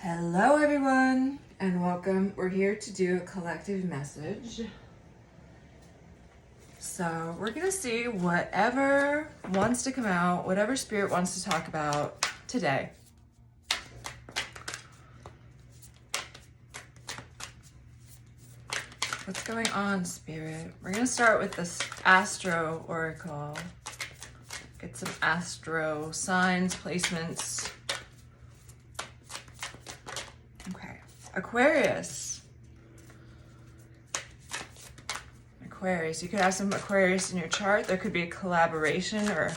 Hello everyone and welcome. We're here to do a collective message. So we're gonna see whatever wants to come out, whatever spirit wants to talk about today. What's going on, spirit? We're gonna start with this Astro Oracle. Get some Astro signs, placements. Okay, Aquarius. Aquarius, you could have some Aquarius in your chart. There could be a collaboration or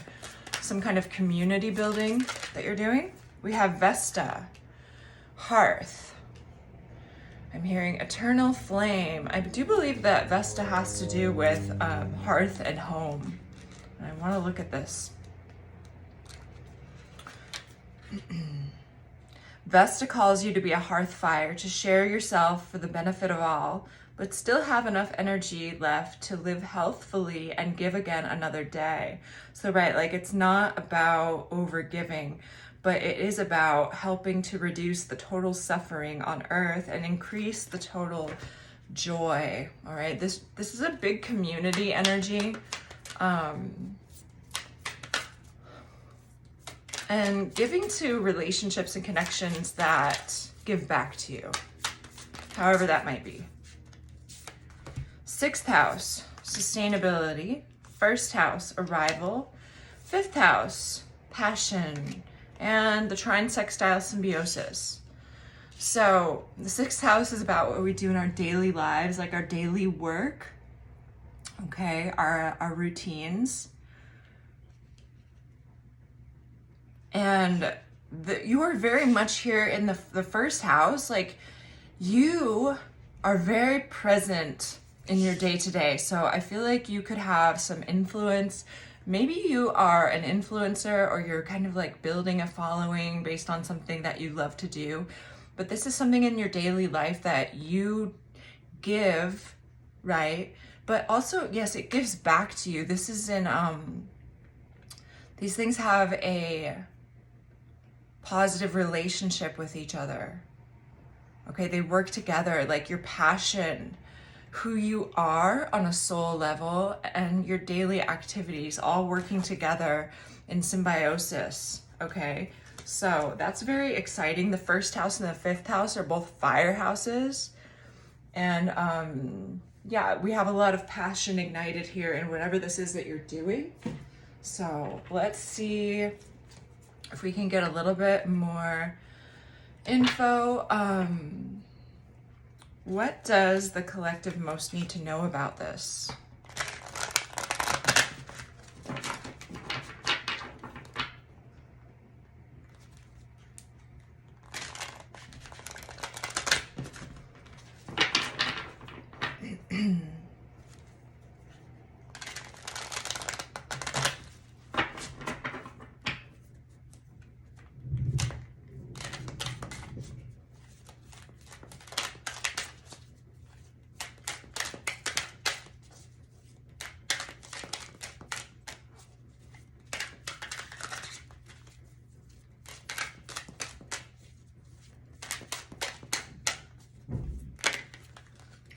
some kind of community building that you're doing. We have Vesta, Hearth. I'm hearing Eternal Flame. I do believe that Vesta has to do with hearth and home. I want to look at this. Vesta calls you to be a hearth fire, to share yourself for the benefit of all, but still have enough energy left to live healthfully and give again another day. So right, like it's not about overgiving, but it is about helping to reduce the total suffering on earth and increase the total joy. All right, this is a big community energy. And giving to relationships and connections that give back to you, however that might be. Sixth house, sustainability. First house, arrival. Fifth house, passion. And the trine sextile symbiosis. So the sixth house is about what we do in our daily lives, like our daily work, okay, our routines. And you are very much here in the first house, like you are very present in your day-to-day. So I feel like you could have some influence. Maybe you are an influencer or you're kind of like building a following based on something that you love to do. But this is something in your daily life that you give, right? But also, yes, it gives back to you. This is in, these things have a positive relationship with each other. Okay, they work together, like your passion, who you are on a soul level, and your daily activities all working together in symbiosis. Okay, so that's very exciting. The first house and the fifth house are both fire houses, and yeah, we have a lot of passion ignited here in whatever this is that you're doing. So let's see if we can get a little bit more info. What does the collective most need to know about this?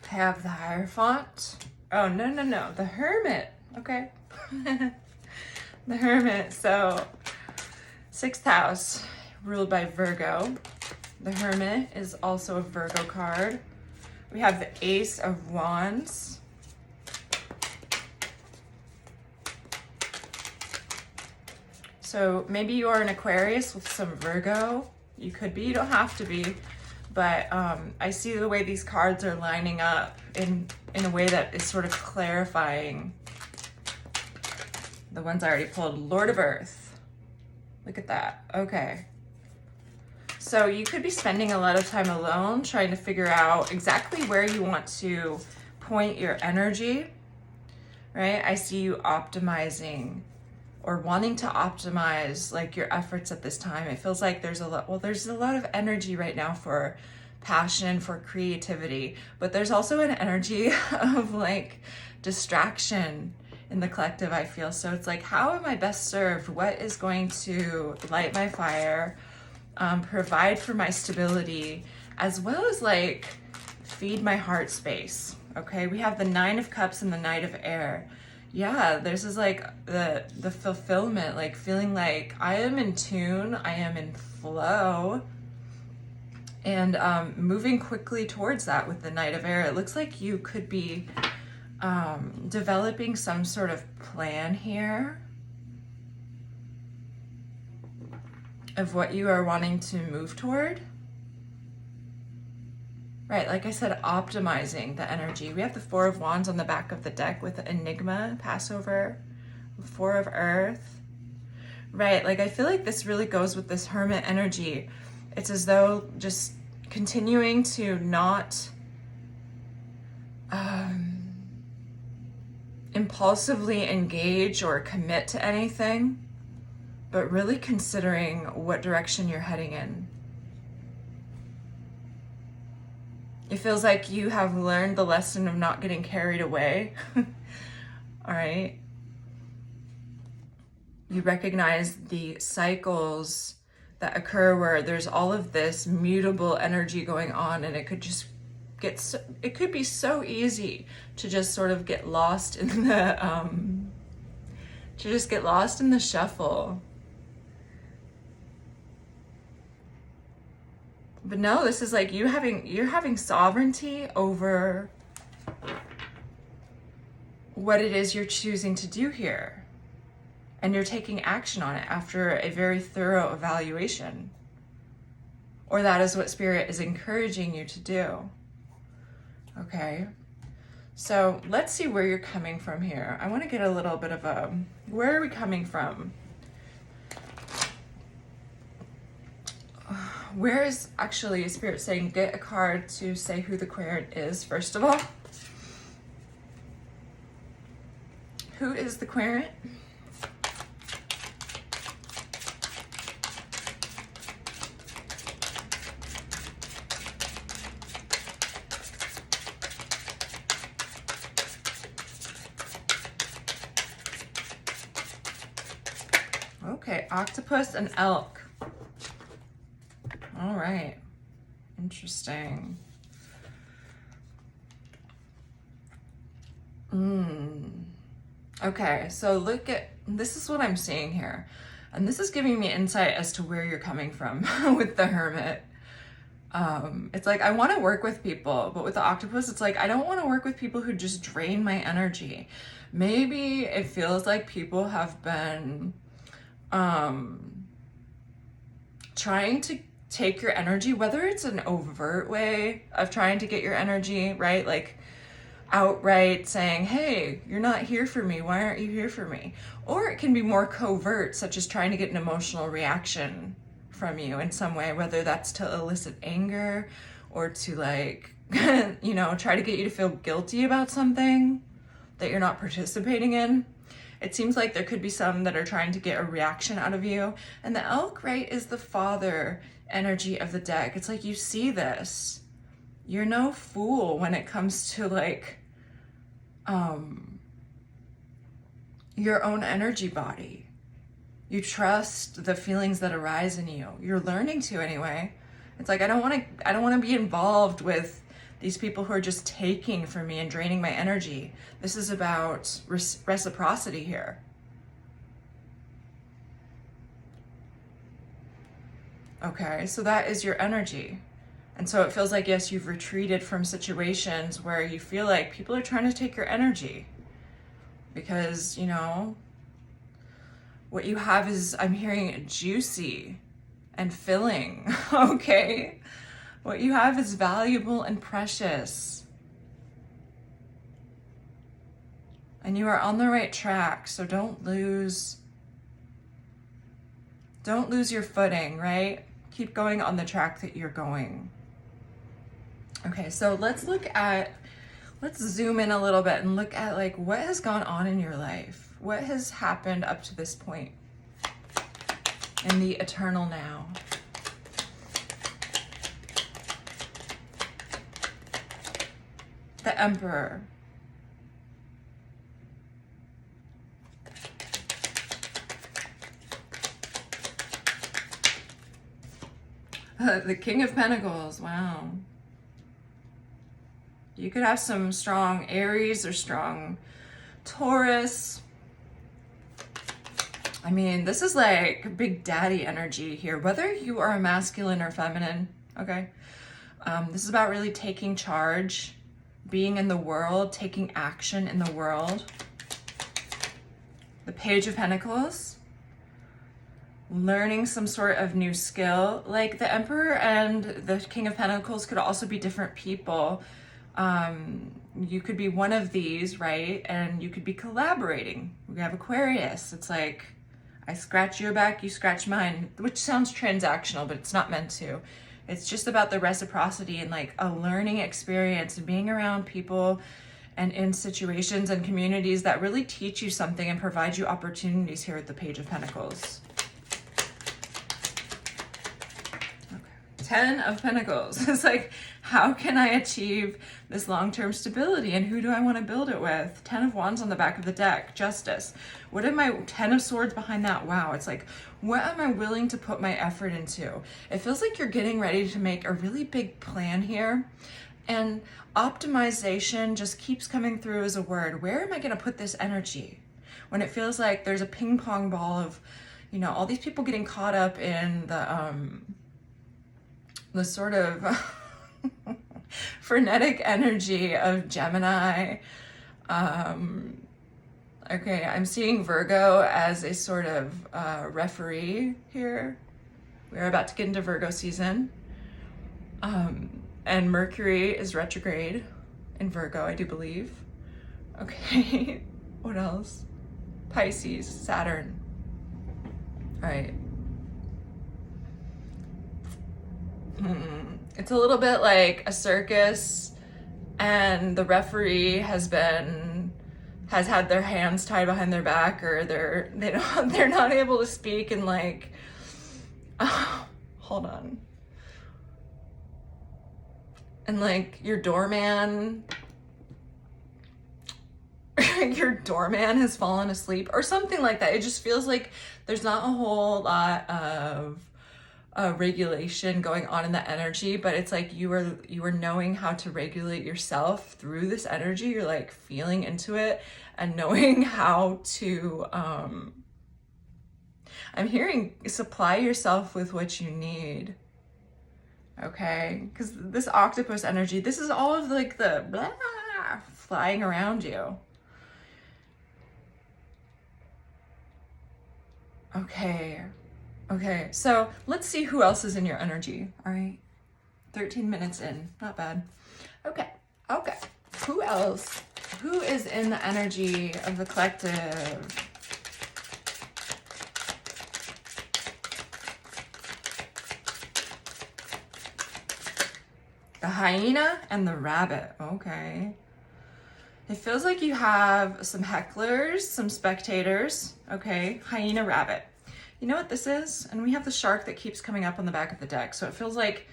Have the Hierophant. Oh, no, the Hermit. Okay. The Hermit. So, sixth house, ruled by Virgo. The Hermit is also a Virgo card. We have the Ace of Wands. So maybe you are an Aquarius with some Virgo. You could be, you don't have to be. But I see the way these cards are lining up in a way that is sort of clarifying. The ones I already pulled, Lord of Earth. Look at that. Okay. So you could be spending a lot of time alone trying to figure out exactly where you want to point your energy, right? I see you optimizing or wanting to optimize like your efforts at this time. It feels like there's a lot of energy right now for passion, for creativity, but there's also an energy of like distraction in the collective, I feel. So it's like, how am I best served? What is going to light my fire? provide for my stability, as well as like feed my heart space. Okay, we have the Nine of Cups and the Knight of Air. Yeah, this is like the fulfillment, like feeling like I am in tune, I am in flow, and moving quickly towards that with the Knight of Air. It looks like you could be developing some sort of plan here of what you are wanting to move toward. Right, like I said, optimizing the energy. We have the Four of Wands on the back of the deck with Enigma, Passover, Four of Earth. Right, like I feel like this really goes with this Hermit energy. It's as though just continuing to not impulsively engage or commit to anything, but really considering what direction you're heading in. It feels like you have learned the lesson of not getting carried away. All right. You recognize the cycles that occur where there's all of this mutable energy going on, and it could just it could be so easy to just sort of get lost in the shuffle. But no, this is like you're having sovereignty over what it is you're choosing to do here. And you're taking action on it after a very thorough evaluation. Or that is what Spirit is encouraging you to do. Okay. So let's see where you're coming from here. I want to get a little bit of where are we coming from? Where is actually Spirit saying get a card to say who the querent is, first of all? Who is the querent? Okay, octopus and elk. All right, interesting. Okay, so look at, this is what I'm seeing here. And this is giving me insight as to where you're coming from with the Hermit. It's like, I want to work with people, but with the octopus, it's like, I don't want to work with people who just drain my energy. Maybe it feels like people have been trying to take your energy, whether it's an overt way of trying to get your energy, right? Like outright saying, hey, you're not here for me. Why aren't you here for me? Or it can be more covert, such as trying to get an emotional reaction from you in some way, whether that's to elicit anger or to like, you know, try to get you to feel guilty about something that you're not participating in. It seems like there could be some that are trying to get a reaction out of you. And the elk, right, is the father energy of the deck. It's like you see this. You're no fool when it comes to like your own energy body. You trust the feelings that arise in you. You're learning to anyway. It's like I don't want to be involved with these people who are just taking from me and draining my energy. This is about reciprocity here. Okay, so that is your energy. And so it feels like, yes, you've retreated from situations where you feel like people are trying to take your energy. Because, you know, what you have is, I'm hearing juicy and filling, okay? What you have is valuable and precious. And you are on the right track, so don't lose your footing, right? Keep going on the track that you're going. Okay, so let's zoom in a little bit and look at like what has gone on in your life. What has happened up to this point in the eternal now? The Emperor. The King of Pentacles, wow. You could have some strong Aries or strong Taurus. I mean, this is like big daddy energy here, whether you are a masculine or feminine, okay? This is about really taking charge, being in the world, taking action in the world. The Page of Pentacles. Learning some sort of new skill. Like the Emperor and the King of Pentacles could also be different people. You could be one of these, right? And you could be collaborating. We have Aquarius. It's like, I scratch your back, you scratch mine, which sounds transactional, but it's not meant to. It's just about the reciprocity and like a learning experience and being around people and in situations and communities that really teach you something and provide you opportunities here at the Page of Pentacles. Okay. 10 of Pentacles. It's like, how can I achieve this long-term stability and who do I want to build it with? 10 of Wands on the back of the deck. Justice. What am I, 10 of Swords behind that? Wow. It's like, what am I willing to put my effort into? It feels like you're getting ready to make a really big plan here. And optimization just keeps coming through as a word. Where am I going to put this energy? When it feels like there's a ping pong ball of, you know, all these people getting caught up in the sort of frenetic energy of Gemini. Okay, I'm seeing Virgo as a sort of referee here. We're about to get into Virgo season. And Mercury is retrograde in Virgo, I do believe. Okay, what else? Pisces, Saturn. All right. It's a little bit like a circus, and the referee has had their hands tied behind their back, or they're not able to speak, and like, oh, hold on. And like your doorman has fallen asleep or something like that. It just feels like there's not a whole lot of regulation going on in the energy, but it's like you are knowing how to regulate yourself through this energy. You're like feeling into it and knowing how to I'm hearing supply yourself with what you need. Okay, because this octopus energy, this is all of like the blah flying around you. Okay, so let's see who else is in your energy. All right, 13 minutes in, not bad. Okay, who else? Who is in the energy of the collective? The hyena and the rabbit. Okay. It feels like you have some hecklers, some spectators. Okay. Hyena, rabbit. You know what this is? And we have the shark that keeps coming up on the back of the deck. So it feels like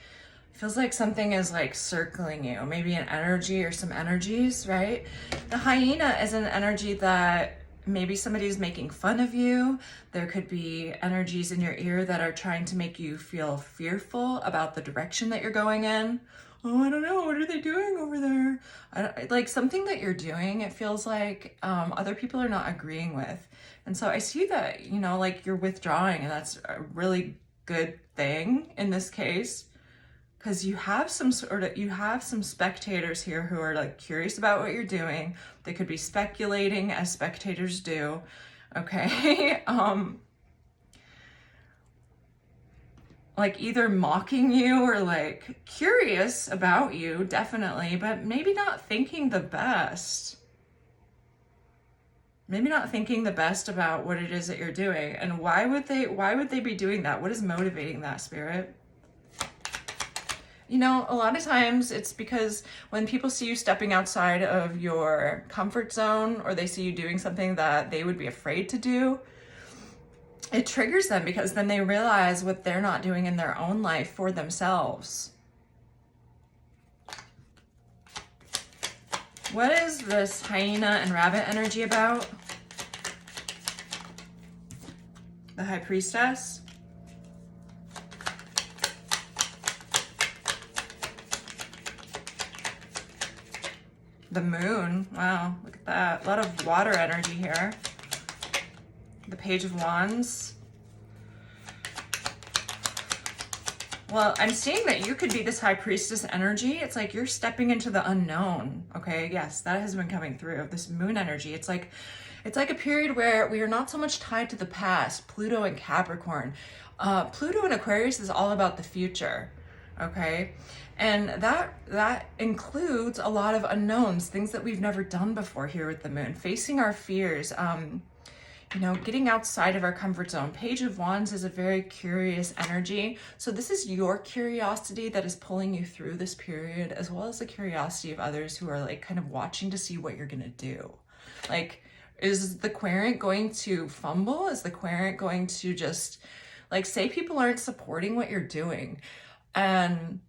something is like circling you. Maybe an energy or some energies, right? The hyena is an energy that maybe somebody's making fun of you. There could be energies in your ear that are trying to make you feel fearful about the direction that you're going in. Oh, I don't know. What are they doing over there? Like something that you're doing, it feels like other people are not agreeing with. And so I see that, you know, like you're withdrawing, and that's a really good thing in this case, because you have some spectators here who are like curious about what you're doing. They could be speculating as spectators do. Okay. Like either mocking you or like curious about you, definitely, but maybe not thinking the best. Maybe not thinking the best about what it is that you're doing. And why would they be doing that? What is motivating that, Spirit? You know, a lot of times it's because when people see you stepping outside of your comfort zone, or they see you doing something that they would be afraid to do, it triggers them, because then they realize what they're not doing in their own life for themselves. What is this hyena and rabbit energy about? The High Priestess. The moon. Wow, look at that. A lot of water energy here. The Page of Wands. Well, I'm seeing that you could be this High Priestess energy. It's like you're stepping into the unknown. Okay, yes, that has been coming through. This moon energy. It's like a period where we are not so much tied to the past. Pluto and Capricorn. Pluto and Aquarius is all about the future. Okay, and that includes a lot of unknowns, things that we've never done before here with the moon, facing our fears, you know, getting outside of our comfort zone. Page of Wands is a very curious energy. So this is your curiosity that is pulling you through this period, as well as the curiosity of others who are like kind of watching to see what you're gonna do. Like, is the querent going to fumble? Is the querent going to just like say people aren't supporting what you're doing? And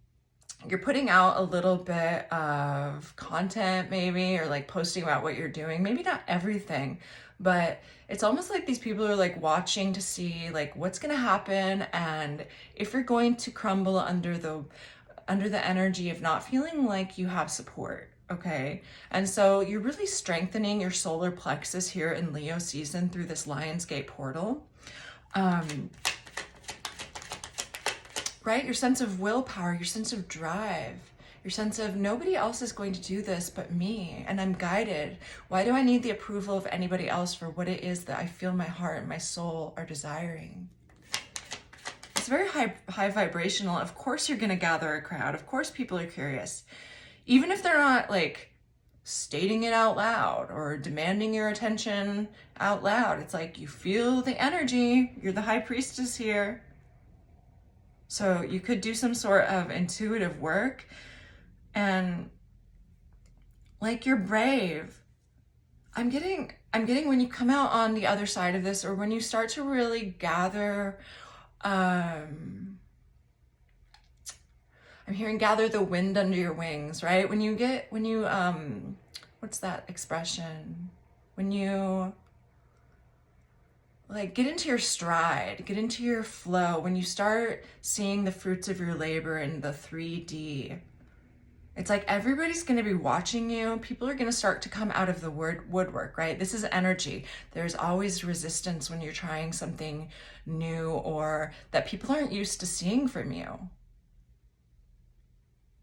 you're putting out a little bit of content maybe, or like posting about what you're doing, maybe not everything, but it's almost like these people are like watching to see like what's going to happen, and if you're going to crumble under the energy of not feeling like you have support. Okay, and so you're really strengthening your solar plexus here in Leo season through this Lionsgate portal. Right? Your sense of willpower, your sense of drive, your sense of nobody else is going to do this but me, and I'm guided. Why do I need the approval of anybody else for what it is that I feel my heart and my soul are desiring? It's very high vibrational. Of course you're going to gather a crowd. Of course people are curious. Even if they're not like stating it out loud or demanding your attention out loud. It's like you feel the energy. You're the High Priestess here. So you could do some sort of intuitive work, and like you're brave. I'm getting when you come out on the other side of this, or when you start to really gather, I'm hearing gather the wind under your wings, right? When you what's that expression? When you like get into your stride, get into your flow, when you start seeing the fruits of your labor in the 3D, it's like everybody's going to be watching you. People are going to start to come out of the woodwork, right? This is energy. There's always resistance when you're trying something new or that people aren't used to seeing from you.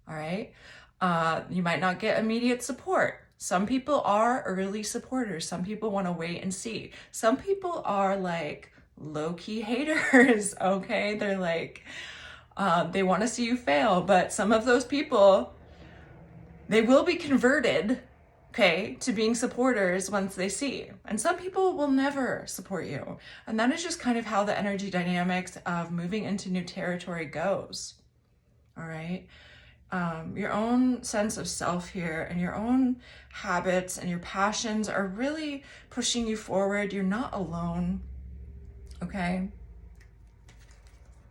All right? You might not get immediate support. Some people are early supporters. Some people want to wait and see. Some people are like low-key haters, okay? They're like, they want to see you fail. But some of those people, they will be converted, okay, to being supporters once they see. And some people will never support you. And that is just kind of how the energy dynamics of moving into new territory goes, all right? Your own sense of self here and your own habits and your passions are really pushing you forward. You're not alone, okay?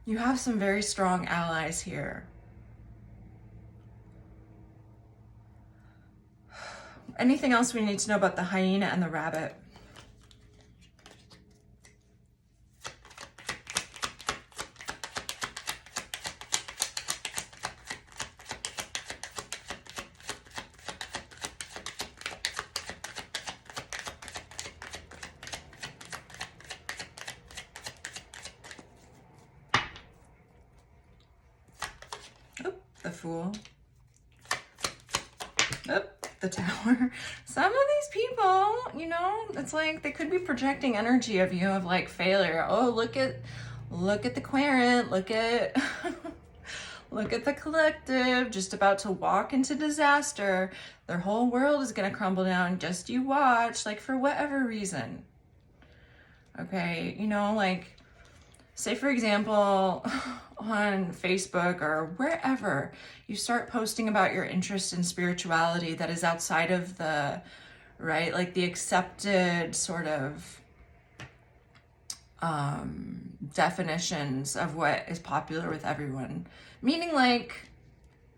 You have some very strong allies here. Anything else we need to know about the hyena and the rabbit? The Fool. Oh, the Tower. Some of these people, you know, it's like they could be projecting energy of you of like failure. Oh, look at the querent, look at look at the collective just about to walk into disaster. Their whole world is going to crumble down. Just you watch, like for whatever reason. Okay, you know, like say for example, on Facebook or wherever, you start posting about your interest in spirituality that is outside of the, right, like the accepted sort of definitions of what is popular with everyone. Meaning like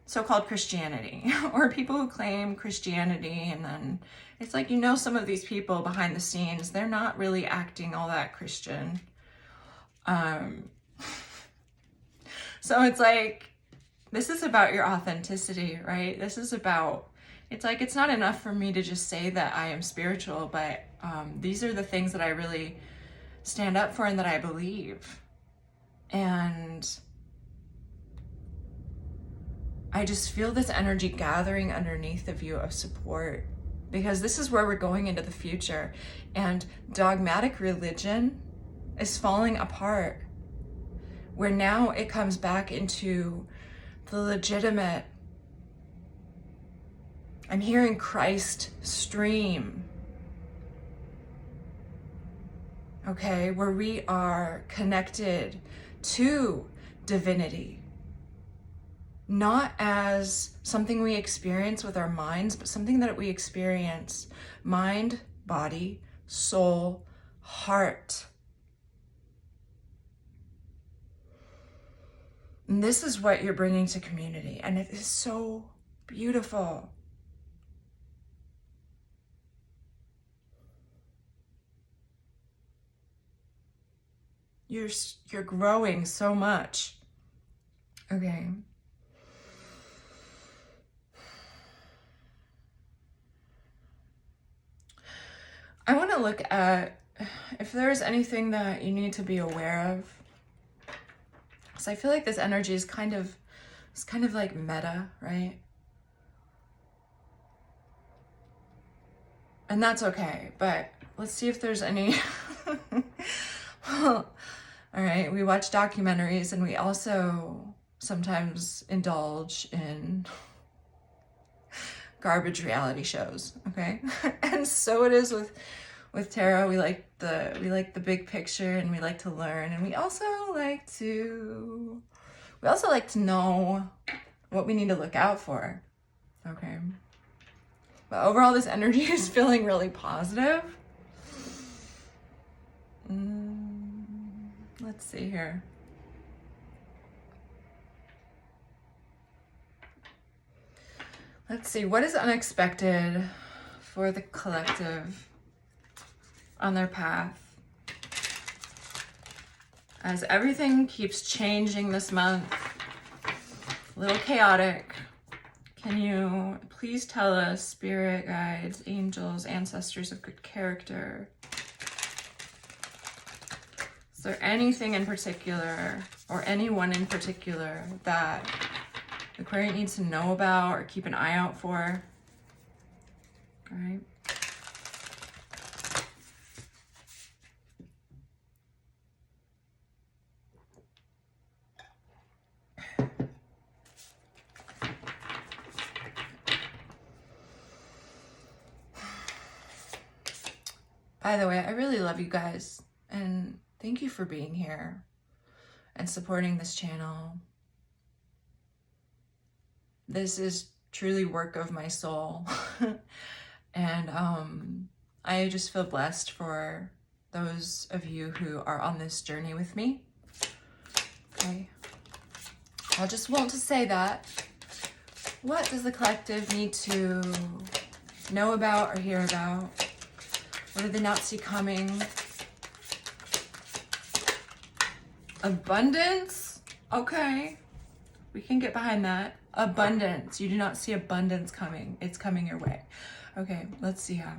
so-called Christianity or people who claim Christianity, and then it's like, you know, some of these people behind the scenes, they're not really acting all that Christian. So it's like, this is about your authenticity, right? This is about it's like, it's not enough for me to just say that I am spiritual, but these are the things that I really stand up for and that I believe. And I just feel this energy gathering underneath of you of support, because this is where we're going into the future, and dogmatic religion is falling apart, where now it comes back into the legitimate. I'm hearing Christ stream, okay, where we are connected to divinity, not as something we experience with our minds, but something that we experience mind, body, soul, heart. And this is what you're bringing to community, and it is so beautiful. You're growing so much. Okay. I want to look at if there's anything that you need to be aware of. So I feel like this energy is kind of like meta, right? And that's okay, but let's see if there's any. Well, all right, we watch documentaries and we also sometimes indulge in garbage reality shows, okay? And so it is with tarot. We like the big picture, and we like to learn, and we also like to know what we need to look out for, okay? But overall, this energy is feeling really positive. Let's see here. Let's see, what is unexpected for the collective on their path? As everything keeps changing this month, a little chaotic, can you please tell us, spirit guides, angels, ancestors of good character, is there anything in particular or anyone in particular that Aquarian needs to know about or keep an eye out for? All right. By the way, I really love you guys, and thank you for being here and supporting this channel. This is truly work of my soul. And I just feel blessed for those of you who are on this journey with me. Okay. I just want to say that. What does the collective need to know about or hear about? What did they not see coming? Abundance? Okay. We can get behind that. Abundance. You do not see abundance coming. It's coming your way. Okay, let's see how.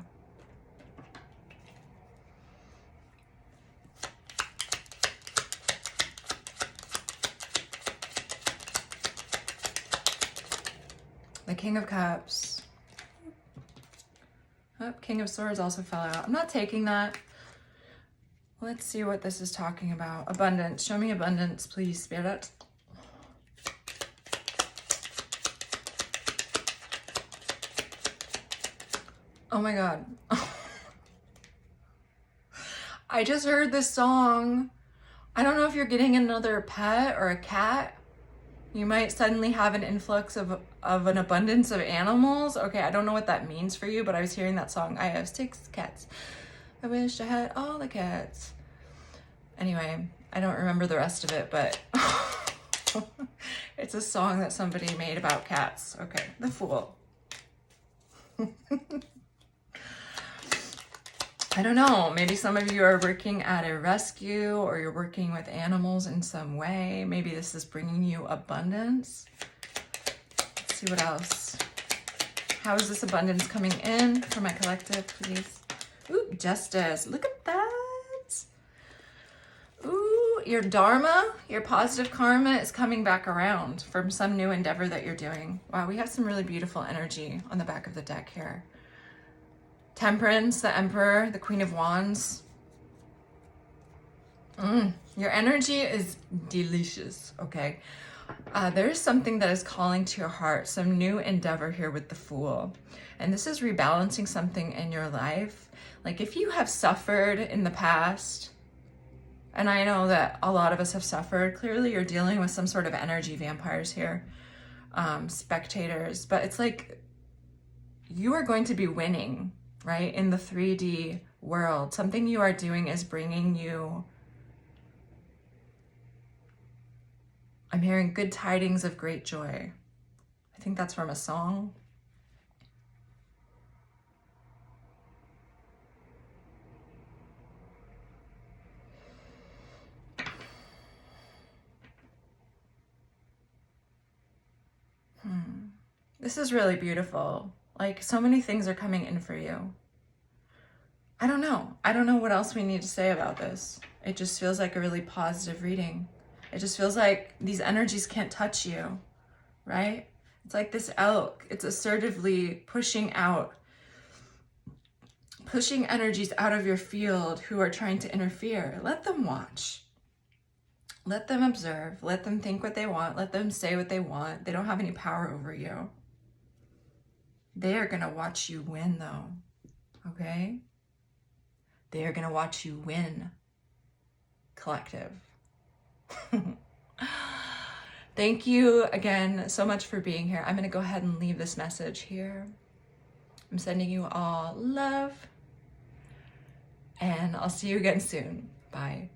The King of Cups. Oh, King of Swords also fell out. I'm not taking that. Let's see what this is talking about. Abundance. Show me abundance, please, Spirit. Oh my God. I just heard this song. I don't know if you're getting another pet or a cat. You might suddenly have an influx of an abundance of animals. Okay, I don't know what that means for you, but I was hearing that song. I have 6 cats. I wish I had all the cats. Anyway, I don't remember the rest of it, but it's a song that somebody made about cats. Okay, The Fool. I don't know, maybe some of you are working at a rescue or you're working with animals in some way. Maybe this is bringing you abundance. Let's see what else. How is this abundance coming in for my collective, please? Ooh, justice. Look at that. Ooh, your dharma, your positive karma is coming back around from some new endeavor that you're doing. Wow, we have some really beautiful energy on the back of the deck here. Temperance, the Emperor, the Queen of Wands. Your energy is delicious, okay? There's something that is calling to your heart, some new endeavor here with the Fool. And this is rebalancing something in your life. Like if you have suffered in the past, and I know that a lot of us have suffered, clearly you're dealing with some sort of energy vampires here, spectators, but it's like you are going to be winning, right? In the 3D world, something you are doing is bringing you, I'm hearing good tidings of great joy. I think that's from a song. This is really beautiful. Like so many things are coming in for you. I don't know. I don't know what else we need to say about this. It just feels like a really positive reading. It just feels like these energies can't touch you, right? It's like this elk, it's assertively pushing energies out of your field who are trying to interfere. Let them watch. Let them observe. Let them think what they want. Let them say what they want. They don't have any power over you. They are going to watch you win, though, okay? They are going to watch you win, collective. Thank you again so much for being here. I'm going to go ahead and leave this message here. I'm sending you all love, and I'll see you again soon. Bye.